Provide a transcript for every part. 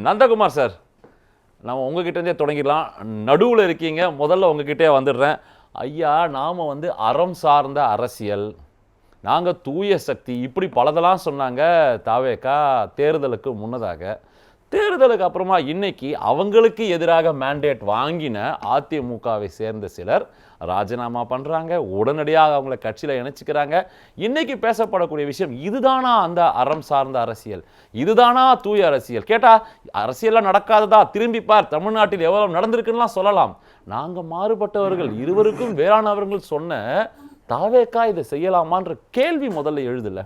Nandakumar sir, நம்ம உங்ககிட்டே தொடங்கிடலாம். நடுவில் இருக்கீங்க, முதல்ல உங்ககிட்டே வந்துடுறேன். ஐயா, நாம் அறம் சார்ந்த அரசியல், நாங்கள் தூய சக்தி, இப்படி பலதெல்லாம் சொன்னாங்க தாவேகா தேர்தலுக்கு முன்னதாக. தேர்தலுக்கு அப்புறமா இன்னைக்கு அவங்களுக்கு எதிராக மேண்டேட் வாங்கின அதிமுகவை சேர்ந்த சிலர் ராஜினாமா பண்ணுறாங்க, உடனடியாக அவங்கள கட்சியில் இணைச்சிக்கிறாங்க. இன்னைக்கு பேசப்படக்கூடிய விஷயம் இதுதானா அந்த அறம் சார்ந்த அரசியல், இதுதானா தூய அரசியல்? கேட்டால் அரசியலில் நடக்காததா, திரும்பிப்பார் தமிழ்நாட்டில் எவ்வளவு நடந்திருக்குன்னா சொல்லலாம். நாங்கள் மாறுபட்டவர்கள், இருவருக்கும் வேறானவர்கள் சொன்ன தாவேக்கா இதை செய்யலாமான்ற கேள்வி முதல்ல எழுதல.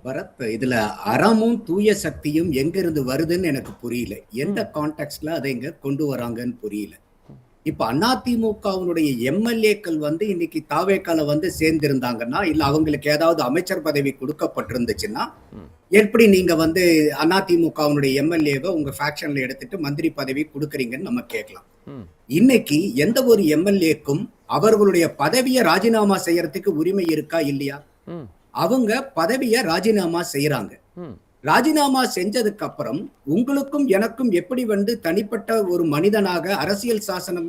பரத், இதுல அறமும் தூய சக்தியும் எங்க இருந்து வருதுன்னு எனக்கு புரியல. எந்த கான்டெக்ட்ல அதை இங்க கொண்டு வராங்கன்னு புரியல. இப்ப அதிமுகவினுடைய எம்எல்ஏக்கள் இன்னைக்கு தாவேக்கால சேர்ந்திருந்தாங்கன்னா, இல்ல அவங்களுக்கு ஏதாவது அமைச்சர் பதவி கொடுக்கப்பட்டிருந்துச்சுன்னா, எப்படி நீங்க அதிமுகவினுடைய எம்எல்ஏவை உங்க ஃபேக்ஷன்ல எடுத்துட்டு மந்திரி பதவி கொடுக்குறீங்கன்னு நம்ம கேட்கலாம். இன்னைக்கு எந்த ஒரு எம்எல்ஏக்கும் அவர்களுடைய பதவியை ராஜினாமா செய்யறதுக்கு உரிமை இருக்கா இல்லையா? அவங்க பதவியை ராஜினாமா செய்யறாங்க. ராஜினாமா செஞ்சதுக்கு அப்புறம் உங்களுக்கும் எனக்கும் எப்படி தனிப்பட்ட ஒரு மனிதனாக அரசியல் சாசனம்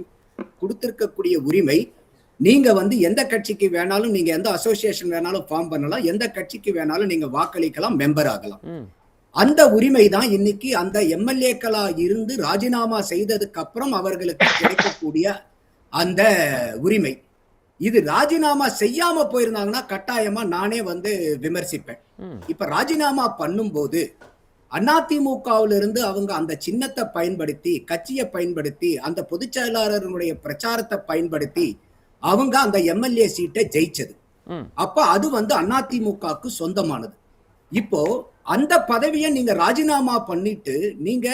கொடுத்திருக்கக்கூடிய உரிமை, நீங்க எந்த கட்சிக்கு வேணாலும், நீங்க எந்த அசோசியேஷன் வேணாலும் ஃபார்ம் பண்ணலாம், எந்த கட்சிக்கு வேணாலும் நீங்க வாக்களிக்கலாம், மெம்பர் ஆகலாம். அந்த உரிமை தான் இன்னைக்கு அந்த எம்எல்ஏக்களா இருந்து ராஜினாமா செய்ததுக்கு அப்புறம் அவர்களுக்கு கிடைக்கக்கூடிய அந்த உரிமை. இது ராஜினாமா செய்யாம போயிருந்தாங்கன்னா கட்டாயமா நானே விமர்சிப்பேன். இப்ப ராஜினாமா பண்ணும்போது அதிமுகவில இருந்து அவங்க அந்த சின்னத்தை பயன்படுத்தி, கட்சியை பயன்படுத்தி, அந்த பொதுச் செயலாளருடைய பிரச்சாரத்தை பயன்படுத்தி அவங்க அந்த எம்எல்ஏ சீட்டை ஜெயிச்சது. அப்ப அது அதிமுகவுக்கு சொந்தமானது. இப்போ அந்த பதவியை நீங்க ராஜினாமா பண்ணிட்டு நீங்க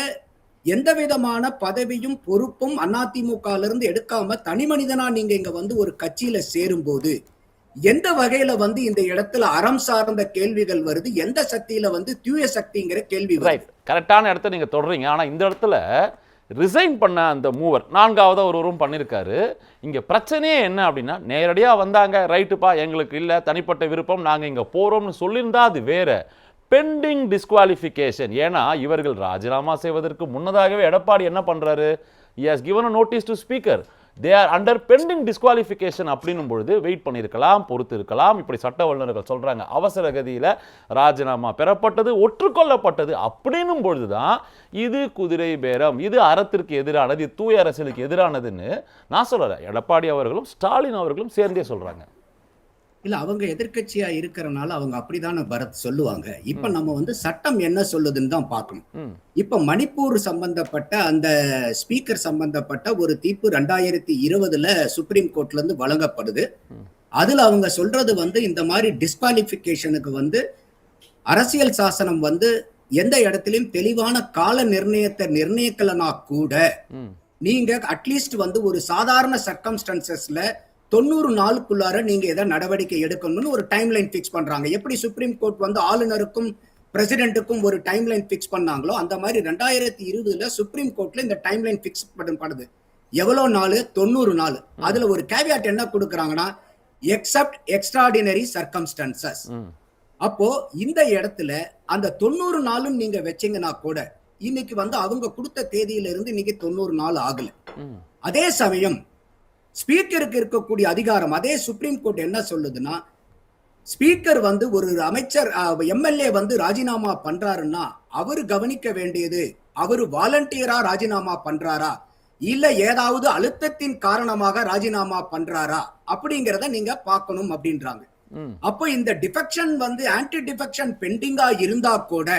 எந்த விதமான பதவியும் பொறுப்பும் அதிமுக இருந்து எடுக்காம தனி மனிதனா நீங்க இங்க ஒரு கட்சியில சேரும் போது எந்த வகையில இந்த இடத்துல அறம் சார்ந்த கேள்விகள் வருது, எந்த சக்தியில தூய சக்திங்கிற கேள்வி வருது? கரெக்டான இடத்த நீங்க தொடறீங்க. ஆனா இந்த இடத்துல ரிசைன் பண்ண அந்த மூவர் நான்காவது ஒருவரும் பண்ணியிருக்காரு. இங்க பிரச்சனையே என்ன அப்படின்னா, நேரடியா வந்தாங்க, ரைட்டுப்பா எங்களுக்கு இல்லை தனிப்பட்ட விருப்பம், நாங்க இங்க போறோம்னு சொல்லியிருந்தா அது வேற. Pending disqualification. ஏன்னா இவர்கள் ராஜினாமா செய்வதற்கு முன்னதாகவே எடப்பாடி என்ன பண்றாரு, he has given a notice to speaker, they are under pending disqualification அப்படின்னும் பொழுது வெயிட் பண்ணியிருக்கலாம், பொறுத்து இருக்கலாம். இப்படி சட்ட வல்லுநர்கள் சொல்றாங்க. அவசர கதியில ராஜினாமா பெறப்பட்டது, ஒற்றுக்கொள்ளப்பட்டது அப்படின்னும் பொழுதுதான் இது குதிரை பேரம், இது அறத்திற்கு எதிரானது, இது தூய அரசியலுக்கு எதிரானதுன்னு நான் சொல்லல, எடப்பாடி அவர்களும் ஸ்டாலின் அவர்களும் சேர்ந்தே சொல்றாங்க. இல்ல, அவங்க எதிர்கட்சியா இருக்கிறனால அவங்க அப்படிதானே பரத் சொல்லுவாங்க. இப்ப நம்ம சட்டம் என்ன சொல்லுதுன்னு தான் பார்க்கணும். இப்ப மணிப்பூர் சம்பந்தப்பட்ட அந்த ஸ்பீக்கர் சம்பந்தப்பட்ட ஒரு தீர்ப்பு 2020 சுப்ரீம் கோர்ட்ல இருந்து வழங்கப்படுது. அதுல அவங்க சொல்றது இந்த மாதிரி டிஸ்குவாலிஃபிகேஷனுக்கு அரசியல் சாசனம் எந்த இடத்திலும் தெளிவான கால நிர்ணயத்தை நிர்ணயிக்கலனா கூட நீங்க அட்லீஸ்ட் ஒரு சாதாரண சர்க்கம்ஸ்டன்சஸ்ல 90 நாளுக்குள்ளார நீங்க எதை நடவடிக்கை எடுக்கணும்னு ஒரு டைம் லைன் பிக்ஸ் பண்றாங்க. எப்படி சுப்ரீம் கோர்ட் ஆளுநருக்கும் பிரசிடென்ட்டுக்கும் ஒரு டைம் லைன் பிக்ஸ் பண்ணாங்களோ அந்த மாதிரி 2020 சுப்ரீம் கோர்ட்ல இந்த டைம் லைன் பிக்ஸ் படுது. எவ்வளவு நாள்? 90 நாள். அதுல ஒரு கேவியாட் என்ன கொடுக்குறாங்கன்னா, எக்ஸப்ட் எக்ஸ்ட்ராடினரி சர்க்கம்ஸ்டன்சஸ். அப்போ இந்த இடத்துல அந்த 90 நாளும் நீங்க வச்சீங்கன்னா கூட இன்னைக்கு அவங்க கொடுத்த தேதியில இருந்து இன்னைக்கு 90 நாள் ஆகல. அதே சமயம் ஸ்பீக்கருக்கு இருக்கக்கூடிய அதிகாரம், அதே சுப்ரீம் கோர்ட் என்ன சொல்லுதுன்னா, ஸ்பீக்கர் ஒரு அமைச்சர் எம்எல்ஏ ராஜினாமா பண்றாருன்னா அவரு கவனிக்க வேண்டியது அவரு வாலண்டியரா ராஜினாமா பண்றாரா இல்ல ஏதாவது அழுத்தத்தின் காரணமாக ராஜினாமா பண்றாரா அப்படிங்கறத நீங்க பார்க்கணும் அப்படின்றாங்க. அப்போ இந்த டிஃபெக்ஷன் ஆன்டி டிஃபெக்ஷன் பெண்டிங்கா இருந்தா கூட,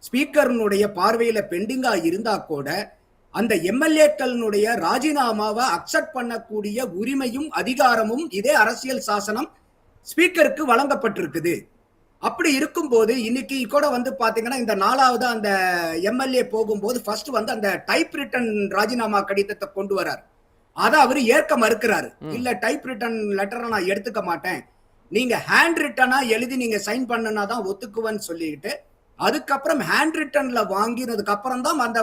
ஸ்பீக்கர்னுடைய பார்வையில பெண்டிங்கா இருந்தா கூட அந்த எம்எல்ஏக்களுடைய ராஜினாமாவை அக்செப்ட் பண்ணக்கூடிய உரிமையும் அதிகாரமும் இதே அரசியல் சாசனம் ஸ்பீக்கருக்கு வழங்கப்பட்டிருக்குது. அப்படி இருக்கும்போது இன்னைக்கு கூட பாத்தீங்கன்னா இந்த 4வது அந்த எம்எல்ஏ போகும்போது ஃபர்ஸ்ட் அந்த டைப் ரிட்டன் ராஜினாமா கடிதத்தை கொண்டு வராரு. அதை அவரு ஏற்க மறுக்கிறாரு. இல்ல, டைப் ரிட்டன் லெட்டரை நான் எடுத்துக்க மாட்டேன், நீங்க ஹேண்ட் ரிட்டனா எழுதி நீங்க சைன் பண்ணனா தான் ஒத்துக்குவேன்னு சொல்லிட்டு அதுக்கப்புறம் ஹேண்ட் ரிட்டன்ல வாங்கினதுக்கு அப்புறம் தான் அந்த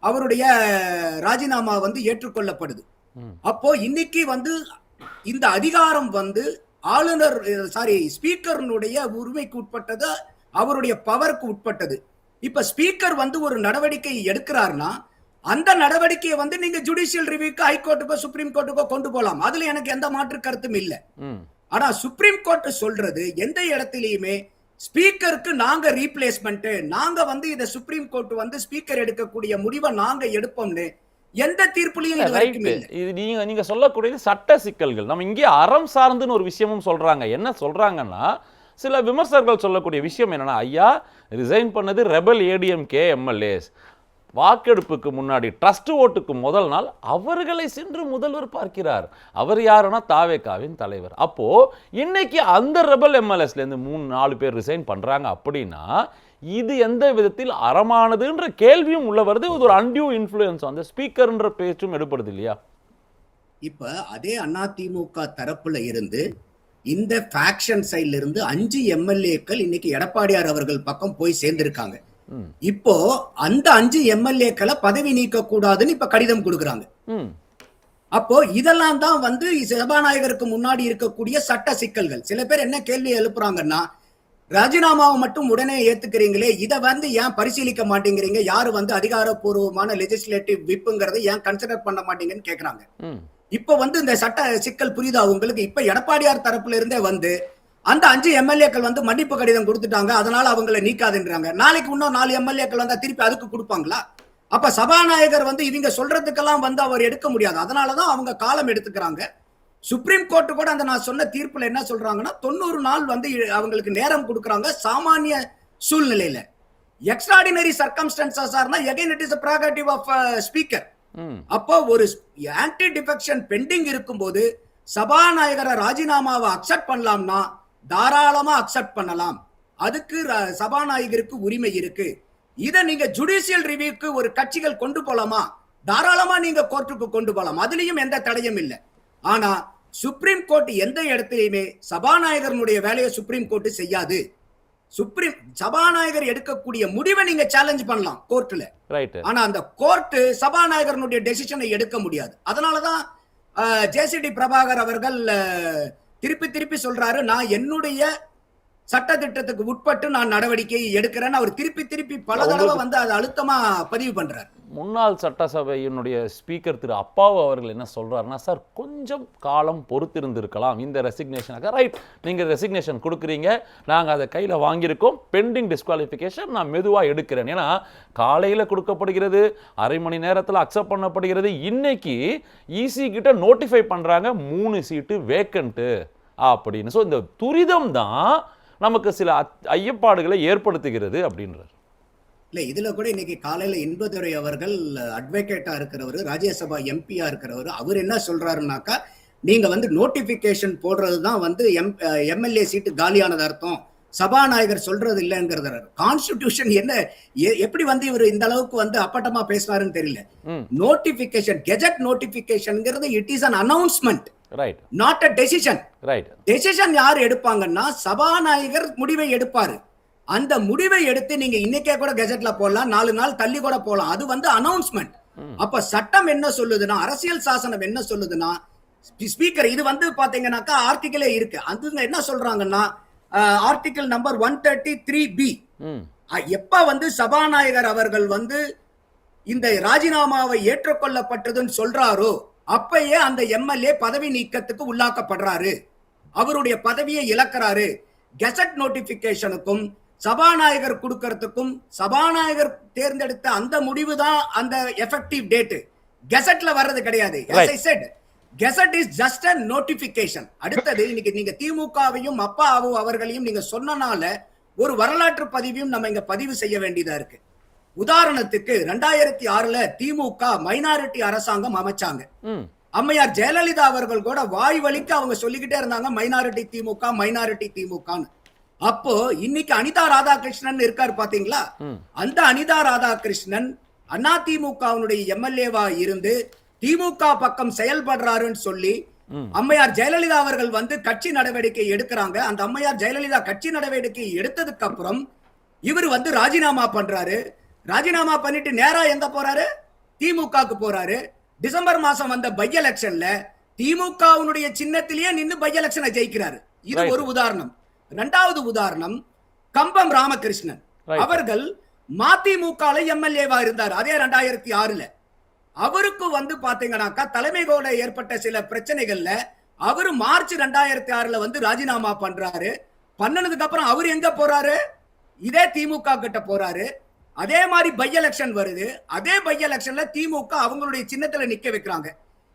அவருடைய ராஜினாமா ஏற்றுக்கொள்ளப்படுது. அப்போ இன்னைக்கு இந்த அதிகாரம் ஆளுநர் ஸ்பீக்கருடைய உரிமைக்கு உட்பட்டது, அவருடைய பவருக்கு உட்பட்டது. இப்ப ஸ்பீக்கர் வந்து ஒரு நடவடிக்கை எடுக்கிறாருன்னா அந்த நடவடிக்கையை வந்து நீங்க ஜுடிஷியல் ரிவ்யூக்கு ஹைகோர்ட்டுக்கோ சுப்ரீம் கோர்ட்டுக்கோ கொண்டு போலாம். அதுல எனக்கு எந்த மாற்று கருத்தும் இல்ல. ஆனா சுப்ரீம் கோர்ட் சொல்றது எந்த இடத்திலயுமே ஸ்பீக்கருக்கு நாங்க ரீப்ளேஸ்மெண்ட், நாங்க வந்து இத சுப்ரீம் கோர்ட் வந்து ஸ்பீக்கர் எடுக்கக்கூடிய முடிவை நாங்க எடுப்போம்னு எந்த தீர்ப்புலையும் இது வரைக்கும் இல்ல. இது நீங்க சொல்லக்கூடியது சட்ட சிக்கல்கள். நம்ம இங்கே அறம் சார்ந்துன்னு ஒரு விஷயமும் சொல்றாங்க. என்ன சொல்றாங்கன்னா, சில விமர்சகர்கள் சொல்லக்கூடிய விஷயம் என்னன்னா, ஐயா ரிசைன் பண்ணது ரெபல் ஏடிஎம்கே எம்எல்ஏஸ், வாக்கெடுப்புக்கு முன்னாடி ட்ரஸ்ட் ஓட்டுக்கு முதல் நாள் அவர்களை சென்று முதல்வர் பார்க்கிறார். அவர் யாருன்னா தாவேகாவின் தலைவர். அப்போ இன்னைக்கு அந்த ரெபல் எம்எல்ஏஸ்ல இருந்து 3-4 பேர் ரிசைன் பண்றாங்க அப்படின்னா இது எந்த விதத்தில் அறமானதுன்ற கேள்வியும் உள்ள வருது. இது ஒரு அன்டியூ இன்ஃப்ளூயன்ஸ் அந்த ஸ்பீக்கர்ன்ற பேச்சும் எடுப்படுது இல்லையா? இப்ப அதே அதிமுக தரப்புல இருந்து இந்த ஃபேக்ஷன் சைட்ல இருந்து 5 எம்எல்ஏக்கள் இன்னைக்கு எடப்பாடியார் அவர்கள் பக்கம் போய் சேர்ந்திருக்காங்க. இப்போ அந்த 5 எம்எல்ஏக்களை பதவி நீக்க கூடாதுன்னு இப்ப கடிதம் கொடுக்கறாங்க. அப்போ இதெல்லாம் தான் வந்து சபாநாயகருக்கு முன்னாடி இருக்கக்கூடிய சட்ட சிக்கல்கள். சில பேர் என்ன கேள்வி எழுப்புறாங்கன்னா, ராஜினாமாவை மட்டும் உடனே ஏத்துக்கிறீங்களே, இதை வந்து ஏன் பரிசீலிக்க மாட்டேங்கிறீங்க, யாரு வந்து அதிகாரப்பூர்வமான லெஜிஸ்லேட்டிவ் விப்புங்கிறத ஏன் கன்சிடர் பண்ண மாட்டீங்கன்னு கேக்குறாங்க. இப்ப வந்து இந்த சட்ட சிக்கல் புரியுதா உங்களுக்கு? இப்ப எடப்பாடியார் தரப்புல இருந்தே வந்து அந்த 5 எம்எல்ஏக்கள் வந்து மன்னிப்பு கடிதம் கொடுத்துட்டாங்க, அதனால அவங்களை நீக்காதுன்றாங்க. நாளைக்கு இன்னும் 4 எம்எல்ஏக்கள் வந்தா திருப்பி அதுக்கு கொடுப்பாங்களா? அப்ப சபாநாயகர் வந்து இவங்க சொல்றதுக்கெல்லாம் வந்து அவர் எடுக்க முடியாது. அதனாலதான் அவங்க காலம் எடுத்துக்கிறாங்க. சுப்ரீம் கோர்ட் கூட அந்த நான் சொன்ன தீர்ப்புல என்ன சொல்றாங்கன்னா 90 நாள் வந்து அவங்களுக்கு நேரம் கொடுக்கறாங்க. சாமானிய சூழ்நிலையில எக்ஸ்ட்ராடினரி சர்க்கம்ஸ்டன்சஸ் ஆர்னா again it is a prerogative of speaker. அப்போ ஒரு ஆன்டி டிஃபெக்ஷன் பெண்டிங் இருக்கும்போது சபாநாயகரை ராஜினாமாவை அக்செப்ட் பண்ணலாம்னா தாராளமா அக்செப்ட் பண்ணலாம். அதுக்கு சபாநாயகருக்கு உரிமை இருக்கு. இதை நீங்க ஜுடிஷியல் ரிவ்யூக்கு ஒரு கட்சிகள் கொண்டு போலாமா? தாராளமா நீங்க கோர்ட்டுக்கு கொண்டு போலாம். அதுலயும் எந்த தடையும் இல்லை. ஆனா சுப்ரீம் கோர்ட் எந்த இடத்திலையுமே சபாநாயகருடைய வேலையை சுப்ரீம் கோர்ட் செய்யாது. சபாநாயகர் எடுக்கக்கூடிய முடிவை நீங்க சேலஞ்ச் பண்ணலாம் கோர்ட்ல. ஆனா அந்த கோர்ட் சபாநாயகருடைய டெசிஷனை எடுக்க முடியாது. அதனாலதான் ஜேசிடி பிரபாகர் அவர்கள் திருப்பி திருப்பி சொல்றாரு, நான் என்னுடைய சட்ட திட்டத்துக்கு உட்பட்டு நான் நடவடிக்கை எடுக்கிறேன்னு அவர் திருப்பி திருப்பி பல தடவை வந்து அதை அழுத்தமா பதிவு பண்றாரு. முன்னாள் சட்டசபையினுடைய ஸ்பீக்கர் திரு அப்பாவு அவர்கள் என்ன சொல்றாருன்னா, சார் கொஞ்சம் காலம் பொறுத்திருந்திருக்கலாம் இந்த ரெசிக்னேஷனுக்கு. ரைட், நீங்க ரெசிக்னேஷன் கொடுக்குறீங்க, நாங்கள் அதை கையில் வாங்கியிருக்கோம், பெண்டிங் டிஸ்குவாலிஃபிகேஷன் நான் மெதுவாக எடுக்கிறேன். ஏன்னா காலையில் கொடுக்கப்படுகிறது, அரை மணி நேரத்தில் அக்செப்ட் பண்ணப்படுகிறது. இன்னைக்கு ஈசி கிட்ட நோட்டிஃபை பண்றாங்க 3 சீட்டு வேக்கண்ட்டு அப்படின்னு. ஸோ இந்த துரிதம் தான் நமக்கு சில ஐயப்பாடுகளை ஏற்படுத்துகிறது அப்படின்றார். இல்ல இதுல கூட இன்னைக்கு காலையில இன்பதுரை அவர்கள் அட்வொகேட்டா இருக்கிறவர், ராஜ்யசபா எம்பியா இருக்கிறவர், அவர் என்ன சொல்றாருன்னாக்கா, நீங்க வந்து நோட்டிபிகேஷன் போடுறதுதான் வந்து எம்எல்ஏ சீட்டு காலியானது அர்த்தம், சபாநாயகர் சொல்றது இல்லைங்கிறத. கான்ஸ்டிடியூஷன் என்ன எப்படி வந்து இவர் இந்த அளவுக்கு வந்து அப்பட்டமா பேசுறாருன்னு தெரியல. நோட்டிபிகேஷன், கெஜெட் நோட்டிபிகேஷன்ங்கிறது it is an announcement, not a decision. Decision யார் எடுப்பாங்கன்னா சபாநாயகர் முடிவை எடுப்பாரு. அந்த முடிவை எடுத்து நீங்க இன்னைக்கே கூட கெஜெட்ல போடலாம், 4 நாள் தள்ளி கூட போடலாம். அது வந்து அனௌன்ஸ்மெண்ட். அப்ப சட்டம் என்ன சொல்லுதுன்னா, அரசியல் சாசனம் என்ன சொல்லுதுன்னா, ஸ்பீக்கர் இது வந்து பாத்தீங்கன்னாக்கா ஆர்டிகிளே இருக்கு. அது என்ன சொல்றாங்கன்னா, ஆர்டிகிள் நம்பர் 133B, எப்ப வந்து சபாநாயகர் அவர்கள் வந்து இந்த ராஜினாமாவை ஏற்றுக்கொள்ளப்பட்டதுன்னு சொல்றாரோ அப்பயே அந்த எம்எல்ஏ பதவி நீக்கத்துக்கு உள்ளாக்கப்படுறாரு, அவருடைய பதவியை இழக்கிறாரு. கெசட் நோட்டிபிகேஷனுக்கும் சபாநாயகர் கொடுக்கறதுக்கும் சபாநாயகர் தேர்ந்தெடுத்த அந்த முடிவு தான் அந்த எஃபெக்டிவ் டேட். கெசட்ல வர்றது கிடையாது. as I said, gazette is just a notification. அடுத்தது இன்னைக்கு நீங்க திமுகவையும் அப்பாவு அவர்களையும் நீங்க சொன்னனால ஒரு வரலாற்று பதிவையும் நம்ம இங்க பதிவு செய்ய வேண்டியதா இருக்கு. உதாரணத்துக்கு 2006ல திமுக மைனாரிட்டி அரசாங்கம் அமைச்சாங்க. அம்மையார் ஜெயலலிதா அவர்கள் கூட வாய் வலிக்கு அவங்க சொல்லிக்கிட்டே இருந்தாங்க மைனாரிட்டி திமுக, மைனாரிட்டி திமுகன்னு. அப்போ இன்னைக்கு அனிதா ராதாகிருஷ்ணன் இருக்காரு பாத்தீங்களா, அந்த அனிதா ராதாகிருஷ்ணன் அதிமுகவினுடைய எம்எல்ஏவா இருந்து திமுக பக்கம் செயல்படுறாருன்னு சொல்லி அம்மையார் ஜெயலலிதா அவர்கள் வந்து கட்சி நடவடிக்கை எடுக்கிறாங்க. அந்த அம்மையார் ஜெயலலிதா கட்சி நடவடிக்கை எடுத்ததுக்கு அப்புறம் இவர் வந்து ராஜினாமா பண்றாரு. ராஜினாமா பண்ணிட்டு நேரா எங்க போறாரு, திமுகக்கு போறாரு. டிசம்பர் மாசம் வந்த பை எலெக்ஷன்ல திமுகவுடைய சின்னத்திலேயே நின்று பை எலெக்ஷனை ஜெயிக்கிறாரு. இது ஒரு உதாரணம். இரண்டாவது உதாரணம் கம்பம் ராமகிருஷ்ணன் அவர்கள் மதிமுக எம்எல்ஏவா இருந்தார் அதே 2006ல. அவருக்கு வந்து பாத்தீங்கன்னாக்கா தலைமைகோட ஏற்பட்ட சில பிரச்சனைகள்ல அவரு மார்ச் 2006ல வந்து ராஜினாமா பண்றாரு. பண்ணனதுக்கு அப்புறம் அவர் எங்க போறாரு? இதே திமுக கிட்ட போறாரு. அதே மாதிரி பை எலெக்ஷன் வருது. அதே பை எலெக்ஷன்ல திமுக அவங்களுடைய சின்னத்துல நிக்க வைக்கிறாங்க.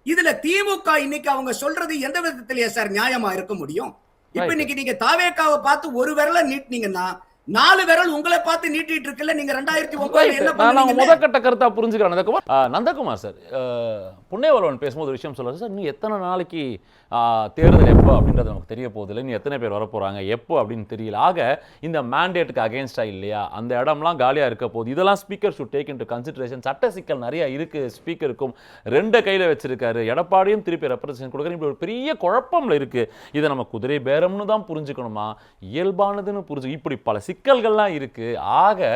இதுல திமுக இன்னைக்கு அவங்க சொல்றது எந்த விதத்திலேயே சார் நியாயமா இருக்க முடியும்? இப்ப இன்னைக்கு நீங்க தாவேக்காவை பார்த்து ஒரு விரல நீட்டினீங்கன்னா 4 விரல் உங்களை பார்த்து நீட்டிட்டு இருக்குல்ல. நீங்க 2009 என்ன பண்ணீங்க? முதற்கட்ட கருத்தா புரிஞ்சுக்கிறேன் நந்தகுமார். நந்தகுமார் சார், புண்ணியவளவன் பேசும்போது ஒரு விஷயம் சொல்றாரு சார், நீ எத்தனை நாளைக்கு தேர்தல் எப்போ அப்படின்றது நமக்கு தெரிய போதில்லை, நீ எத்தனை பேர் வரப்போறாங்க எப்போ அப்படின்னு தெரியல. ஆக இந்த மேண்டேட்டுக்கு அகேன்ஸ்டா இல்லையா, அந்த இடம்லாம் காலியா இருக்க போகுது. இதெல்லாம் speaker should take into consideration. சட்ட சிக்கல் நிறைய இருக்கு. ஸ்பீக்கருக்கும் 2 கையில வச்சிருக்காரு. எடப்பாடியும் திருப்பி ரெப்ரசன்ட் கொடுக்குற இப்படி ஒரு பெரிய குழப்பம்ல இருக்கு. இதை நம்ம குதிரை பேரம்னு தான் புரிஞ்சுக்கணுமா, இயல்பானதுன்னு புரிஞ்சு, இப்படி பல சிக்கல்கள்லாம் இருக்கு. ஆக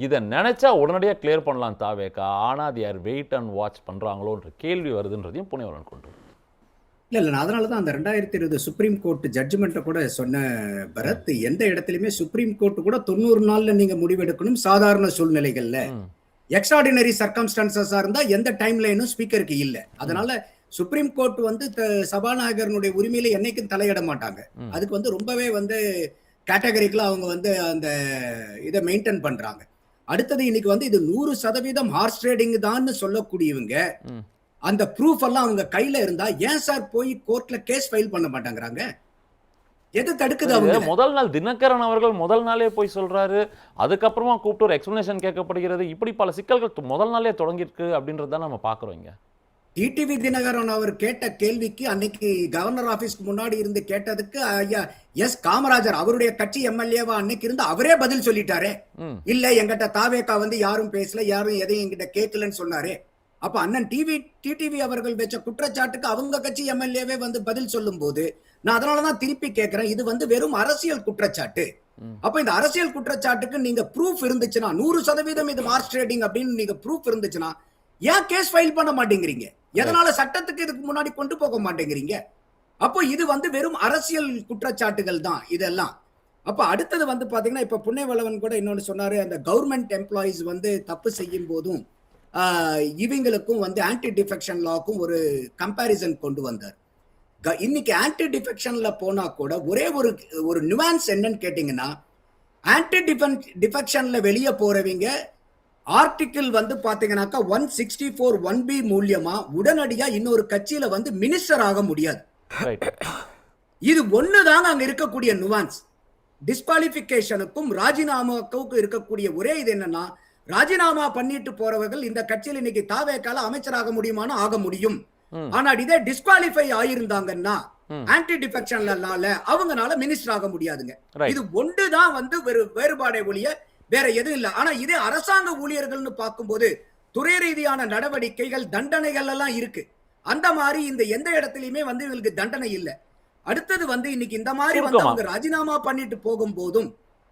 இதை நினைச்சா உடனடியாக கிளியர் பண்ணலாம் தாவேக்கா. ஆனா அது யார் வெயிட் அண்ட் வாட்ச் பண்றாங்களோன்ற கேள்வி வருதுன்றதையும் புண்ணியவளவன் கொண்டு. இல்ல அதனாலதான் அந்த 2020 சுப்ரீம் கோர்ட் ஜட்ஜ்மெண்ட்டை கூட சொன்ன பரத், எந்த இடத்துலயுமே சுப்ரீம் கோர்ட் கூட 90 நாள்ல நீங்க முடிவெடுக்கணும். சாதாரண சூழ்நிலைகள்ல எக்ஸ்ட்ராடினரி சர்க்கம்ஸ்டான்சஸா இருந்தா எந்த டைம் லைனும் ஸ்பீக்கருக்கு இல்ல. அதனால சுப்ரீம் கோர்ட் வந்து சபாநாயகரனுடைய உரிமையில என்னைக்கும் தலையிட மாட்டாங்க. அதுக்கு வந்து ரொம்பவே வந்து கேட்டகரிக்கலா அவங்க வந்து அந்த இதை மெயின்டைன் பண்றாங்க. அடுத்தது இன்னைக்கு வந்து இது 100% ஹார்ஸ் ட்ரேடிங் தான் சொல்லக்கூடியவங்க. அந்த ப்ரூஃப் எல்லாம் அவங்க கையில இருந்தா ஏன் சார் போய் கோர்ட்ல கேஸ் ஃபைல் பண்ண மாட்டேங்கிறாங்க? எது தடுக்குது? அவங்க முதல் நாள் தினகரன் அவர்கள் முதல் நாளே போய் சொல்றாரு. அதுக்கப்புறமா கூப்பிட்டு ஒரு எக்ஸ்பிளனேஷன் கேட்கப்படுகிறது. இப்படி பல சிக்கல்கள் முதல் நாளே தொடங்கியிருக்கு அப்படின்றத நம்ம பாக்குறோம். இங்க டிடிவி தினகரன் அவர் கேட்ட கேள்விக்கு அன்னைக்கு கவர்னர் ஆபீஸ்க்கு முன்னாடி இருந்து கேட்டதுக்கு ஐயா எஸ் காமராஜர் அவருடைய கட்சி எம்எல்ஏவா அன்னைக்கு இருந்து அவரே பதில் சொல்லிட்டாரே. இல்ல எங்கிட்ட தாவேக்கா வந்து யாரும் பேசல, யாரும் எதையும் எங்கிட்ட கேட்கலன்னு சொன்னாரு. அப்ப அண்ணன் டிடிவி அவர்கள் வச்ச குற்றச்சாட்டுக்கு அவங்க கட்சி எம்எல்ஏவே வந்து பதில் சொல்லும் போது நான் அதனாலதான் திருப்பி கேட்கிறேன், இது வந்து வெறும் அரசியல் குற்றச்சாட்டு. அப்ப இந்த அரசியல் குற்றச்சாட்டுக்கு நீங்க ப்ரூஃப் இருந்துச்சுன்னா 100% இது மார்ஸ் ட்ரேடிங் அப்படின்னு நீங்க ப்ரூஃப் இருந்துச்சுன்னா ஏன் கேஸ் ஃபைல் பண்ண மாட்டேங்கிறீங்க? எதனால சட்டத்துக்கு இதுக்கு முன்னாடி கொண்டு போக மாட்டேங்கிறீங்க? அப்போ இது வந்து வெறும் அரசியல் குற்றச்சாட்டுகள் தான் இதெல்லாம். அப்ப அடுத்தது வந்து பாத்தீங்கன்னா இப்ப புண்ணியவளவன் கூட இன்னொன்னு சொன்னாரு, அந்த கவர்மெண்ட் எம்ப்ளாயிஸ் வந்து தப்பு செய்யும் போதும் இவங்களுக்கும் வந்து ஆன்டி டிஃபெக்ஷன் லாக்கும் ஒரு கம்பேரிசன் கொண்டு வந்தார். இன்னைக்கு ஆன்டி டிஃபெக்ஷன்ல போனா கூட ஒரே ஒரு நியூவான்ஸ் என்னன்னு கேட்டீங்கன்னா, ஆன்டி டிஃபெக்ஷன்ல வெளியே போறவங்க ஆர்டிகிள் வந்து பாத்தீங்கன்னாக்கா 164(1)B மூலியமா உடனடியா இன்னொரு கட்சியில வந்து மினிஸ்டர் ஆக முடியாது. இது ஒண்ணுதாங்க அங்க இருக்கக்கூடிய நுவான்ஸ். டிஸ்குவாலிஃபிகேஷனுக்கும் ராஜினாமாவுக்கும் இருக்கக்கூடிய ஒரே இது என்னன்னா, ராஜினாமா பண்ணிட்டு போறவர்கள் இந்த கட்சியில் இன்னைக்கு தாவேக்கால அமைச்சராக முடியுமானா ஆக முடியும். ஆனா இதே டிஸ்குவாலிஃபை ஆயிருந்தாங்கன்னா ஆன்டி டிஃபெக்ஷன்னால அவங்கனால மினிஸ்டர் ஆக முடியாதுங்க. இது ஒன்றுதான் வந்து வேறுபாடே ஒழிய வேற எதுவும் இல்ல. ஆனா இதே அரசாங்க ஊழியர்கள்னு பார்க்கும்போது துறை ரீதியான நடவடிக்கைகள் தண்டனைகள் எல்லாம் இருக்கு. அந்த மாதிரி இந்த எந்த இடத்துலயுமே வந்து இவங்களுக்கு தண்டனை இல்லை. அடுத்தது வந்து இன்னைக்கு இந்த மாதிரி வந்து அவங்க ராஜினாமா பண்ணிட்டு போகும்போதும்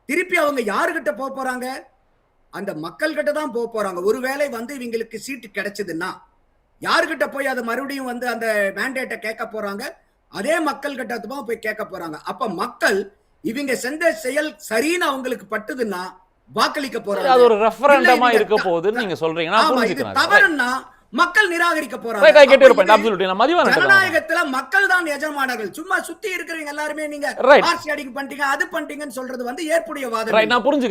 திருப்பி அவங்க யாருகிட்ட போறாங்க? அந்த மக்கள் கிட்ட தான் போறாங்க. ஒருவேளை வந்து இவங்களுக்கு சீட்டு கிடைச்சதுன்னா யாருகிட்ட போய் அதை மறுபடியும் வந்து அந்த மேண்டேட்டை கேட்க போறாங்க? அதே மக்கள் கிட்ட தான் போய் கேட்க போறாங்க. அப்ப மக்கள் இவங்க செஞ்ச செயல் சரின்னு அவங்களுக்கு பட்டுதுன்னா வாக்களிக்க போறாங்க. அது ஒரு ரெஃபரண்டமா இருக்க போகுதுன்னு நீங்க சொல்றீங்க. நான் புரிஞ்சுக்கிறேன். தவறுன்னா மக்கள் நிராகரிக்க போறாங்க. ஜனநாயகத்துல மக்கள் தான் எஜமானர்கள். சும்மா சுத்தி இருக்கிறவங்க எல்லாருமே நீங்க ஆர்சி அடிக்க பண்ணிட்டீங்க அது பண்ணிட்டீங்கன்னு சொல்றது வந்து ஏற்புடைய வாதம். நான் புரிஞ்சுக்கிறேன்.